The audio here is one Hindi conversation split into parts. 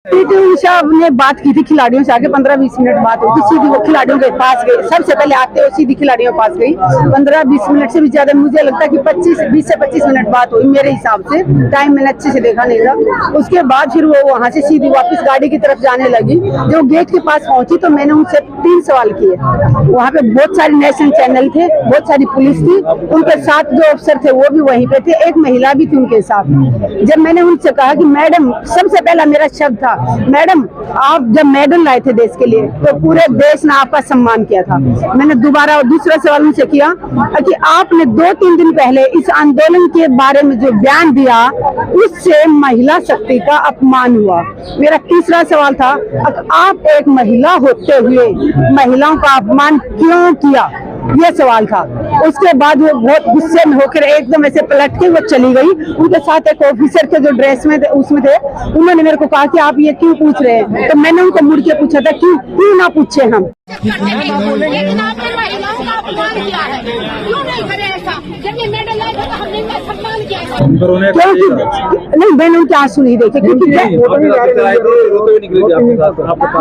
पीटी उषा ने बात की थी खिलाड़ियों से, आगे 15-20 मिनट बात हुई थी। सीधी वो खिलाड़ियों के पास गई, सबसे पहले आते हुए सीधी खिलाड़ियों के पास गई। 15-20 मिनट से भी ज्यादा, मुझे लगता है कि 20 से 25 मिनट बात हुई मेरे हिसाब से। टाइम मैंने अच्छे से देखा नहीं था। उसके बाद फिर वो वहाँ से सीधी वापस गाड़ी की तरफ जाने लगी। जब गेट के पास पहुंची तो मैंने उनसे 3 सवाल किए। वहाँ पे बहुत सारे नेशनल चैनल थे, बहुत सारी पुलिस थी, उनके साथ जो अफसर थे वो भी वहीं पे थे, एक महिला भी थी उनके साथ। जब मैंने उनसे कहा कि मैडम, सबसे पहला मेरा शब्द था, मैडम आप जब मेडल लाए थे देश के लिए तो पूरे देश ने आपका सम्मान किया था। मैंने दोबारा दूसरा सवाल उनसे किया कि आपने 2-3 दिन पहले इस आंदोलन के बारे में जो बयान दिया उससे महिला शक्ति का अपमान हुआ। मेरा तीसरा सवाल था, आप एक महिला होते हुए महिलाओं का अपमान क्यों किया, ये सवाल था। उसके बाद वो बहुत गुस्से में होकर एकदम ऐसे पलट के वो चली गई। उनके साथ एक ऑफिसर के जो ड्रेस में उसमें थे, उन्होंने मेरे को कहा कि आप ये क्यों पूछ रहे हैं, तो मैंने उनको मुड़ के पूछा था क्यों ना पूछे हम। लेकिन आपने महिलाओं का अपमान किया है, क्यों नहीं करे ऐसा? जब ये मेडल लाए थे तो हमने इनका सम्मान किया है। क्योंकि नहीं, मैंने उनके आंसू नहीं देखे, क्योंकि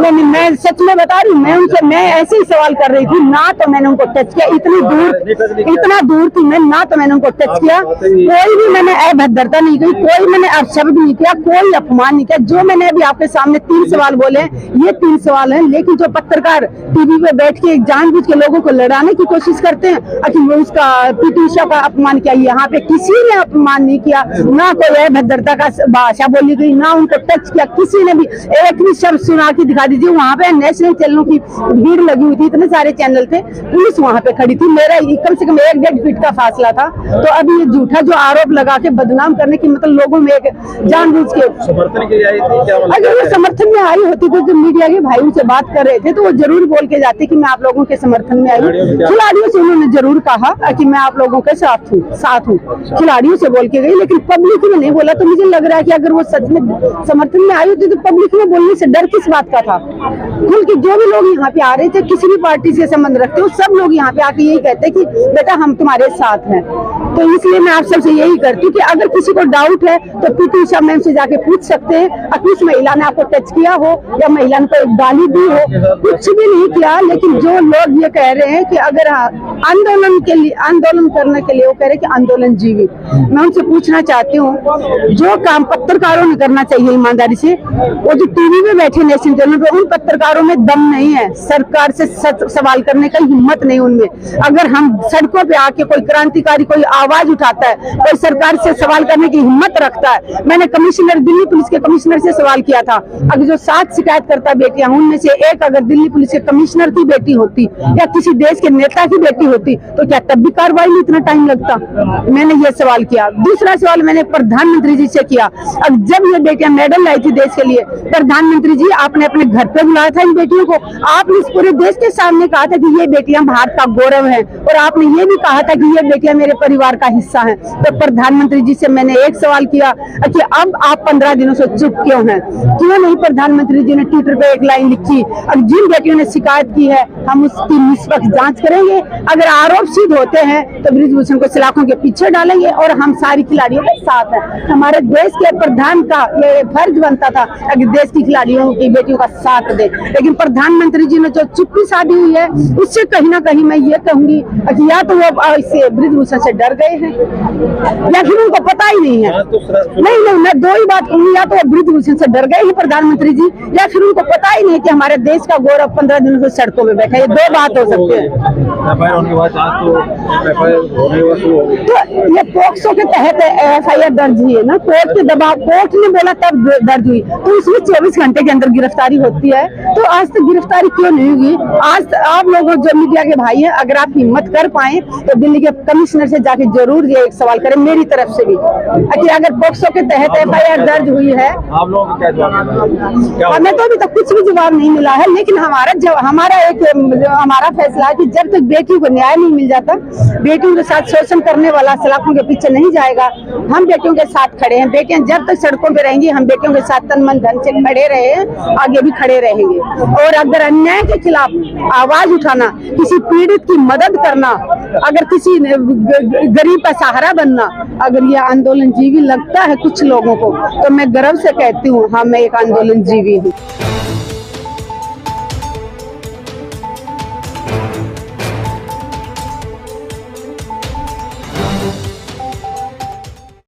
नहीं, मैं सच में बता रही हूँ, मैं उनसे ऐसे ही सवाल कर रही थी ना, तो मैंने उनको टच किया। इतना दूर थी मैं, ना तो मैंने उनको टच किया, कोई भी मैंने अभद्रता नहीं की, कोई मैंने अपशब्द नहीं किया, कोई अपमान नहीं किया। जो मैंने अभी आपके सामने 3 सवाल बोले, ये 3 सवाल हैं। लेकिन जो पत्रकार टीवी पे बैठ के जानबूझ के लोगों को लड़ाने की कोशिश करते हैं कि वो उसका पीटी उषा का अपमान किया, यहाँ पे किसी ने अपमान नहीं किया, ना कोई अभद्रता का भाषा बोली गई, ना उनको टच किया किसी ने भी। एक भी शब्द सुना के दिखा दीजिए। वहाँ पे नेशनल चैनलों की भीड़ लगी हुई थी, इतने सारे चैनल थे, पुलिस वहाँ पे खड़ी थी, मेरा कम से कम 1-1.5 फीट का फासला था। तो अभी ये झूठा जो आरोप लगा के बदनाम करने की, मतलब लोगों में एक जानबूझ के समर्थन के लिए आई थी क्या? अगर वो समर्थन में आई होती तो जो मीडिया के भाई उनसे बात कर रहे थे तो वो जरूर बोल के जाते कि मैं आप लोगों के समर्थन में आई हूँ। खिलाड़ियों से उन्होंने जरूर कहा कि मैं आप लोगों के साथ हूँ, खिलाड़ियों से बोल के गई, लेकिन पब्लिक में नहीं बोला। तो मुझे लग रहा है कि अगर वो सच में समर्थन में आई होती तो पब्लिक में बोलने से डर किस बात का था। क्योंकि जो भी लोग यहाँ पे आ रहे थे, किसी भी पार्टी से संबंध रखते हो, सब लोग यहाँ पे आके यही कहते कि बेटा हम तुम्हारे साथ हैं। तो इसलिए मैं आप सबसे यही करती हूँ कि अगर किसी को डाउट है तो पीटी उषा मैम से जाके पूछ सकते हैं कि उस महिला ने आपको टच किया हो या महिला ने कोई गाली दी हो। कुछ भी नहीं किया, लेकिन जो लोग ये कह रहे हैं कि अगर आंदोलन करने के लिए वो कह रहे हैं कि आंदोलन जीवी, मैं उनसे पूछना चाहती हूँ जो काम पत्रकारों ने करना चाहिए ईमानदारी से, वो जो टीवी में बैठे नेशनल चैनल पे, उन पत्रकारों में दम नहीं है, सरकार से सवाल करने का हिम्मत नहीं उनमें। अगर हम सड़कों पे आके कोई क्रांतिकारी कोई आवाज उठाता है, कोई सरकार से सवाल करने की हिम्मत रखता है। मैंने कमिश्नर, दिल्ली पुलिस के कमिश्नर से सवाल किया था, अगर जो 7 शिकायतकर्ता बेटियां, उनमें से एक अगर दिल्ली पुलिस के कमिश्नर की बेटी होती या किसी देश के नेता की बेटी होती तो क्या तब भी कार्रवाई में इतना टाइम लगता? मैंने ये सवाल किया। दूसरा सवाल मैंने प्रधानमंत्री जी से किया, अब जब ये बेटियां मेडल लाई थी देश के लिए, प्रधानमंत्री जी आपने अपने घर पे बुलाया था इन बेटियों को, आपने इस पूरे देश के सामने कहा था कि ये बेटियां भारत का गौरव है, और आपने ये भी कहा था कि ये बेटियां मेरे परिवार का हिस्सा हैं। तो प्रधानमंत्री जी से मैंने एक सवाल किया कि अब आप 15 दिनों से चुप क्यों हैं? क्यों नहीं प्रधानमंत्री जी ने ट्विटर पे एक लाइन लिखी, अब जिन बेटियों ने शिकायत की है हम उसकी निष्पक्ष जांच करेंगे, अगर आरोप सिद्ध होते हैं तो बृजभूषण को सलाखों के पीछे डालेंगे और हम सारी खिलाड़ियों के साथ हैं। हमारे देश के प्रधान का ये फर्ज बनता था अगर देश की खिलाड़ियों की बेटियों का साथ दे, लेकिन प्रधानमंत्री जी ने जो चुप्पी साधी हुई है उससे कहीं ना कहीं मैं ये कहूंगी कि या तो वो इससे बृजभूषण से डर गए हैं या फिर उनको पता ही नहीं है। नहीं, मैं 2 ही बात कहूंगी, या तो वो बृजभूषण से डर गए हैं प्रधानमंत्री जी, या फिर उनको पता ही नहीं कि हमारे देश का गौरव 15 दिनों से सड़कों में बैठा है। ये 2 बात हो सकती है। तो ये पॉक्सो के तहत FIR दर्ज हुई है ना, कोर्ट के दबाव, कोर्ट ने बोला तब दर्ज हुई, तो उसमें 24 घंटे के अंदर गिरफ्तारी होती है। तो आज तक गिरफ्तारी क्यों नहीं हुई? आज आप लोगों जो मीडिया के भाई हैं, अगर आप हिम्मत कर पाए तो दिल्ली के कमिश्नर से जाके जरूर ये एक सवाल करें मेरी तरफ से भी कि अगर पॉक्सो के तहत FIR दर्ज हुई है। आप लोगों को क्या जवाब? हमें तो अभी तक कुछ भी जवाब नहीं मिला है, लेकिन हमारा फैसला है कि जब तक बेटियों को न्याय नहीं मिल जाता, बेटियों के साथ शोषण करने वाला सलाखों के पीछे नहीं जाएगा। हम बेटियों के साथ खड़े हैं, बेटियां जब तक सड़कों पे रहेंगी हम बेटियों के साथ तन मन धन से खड़े रहे हैं, आगे भी खड़े रहेंगे। और अगर अन्याय के खिलाफ आवाज उठाना, किसी पीड़ित की मदद करना अगर किसी गरीब का सहारा बनना अगर ये आंदोलन जीवी लगता है कुछ लोगों को, तो मैं गर्व से कहती हूँ हाँ मैं एक आंदोलन जीवी हूँ।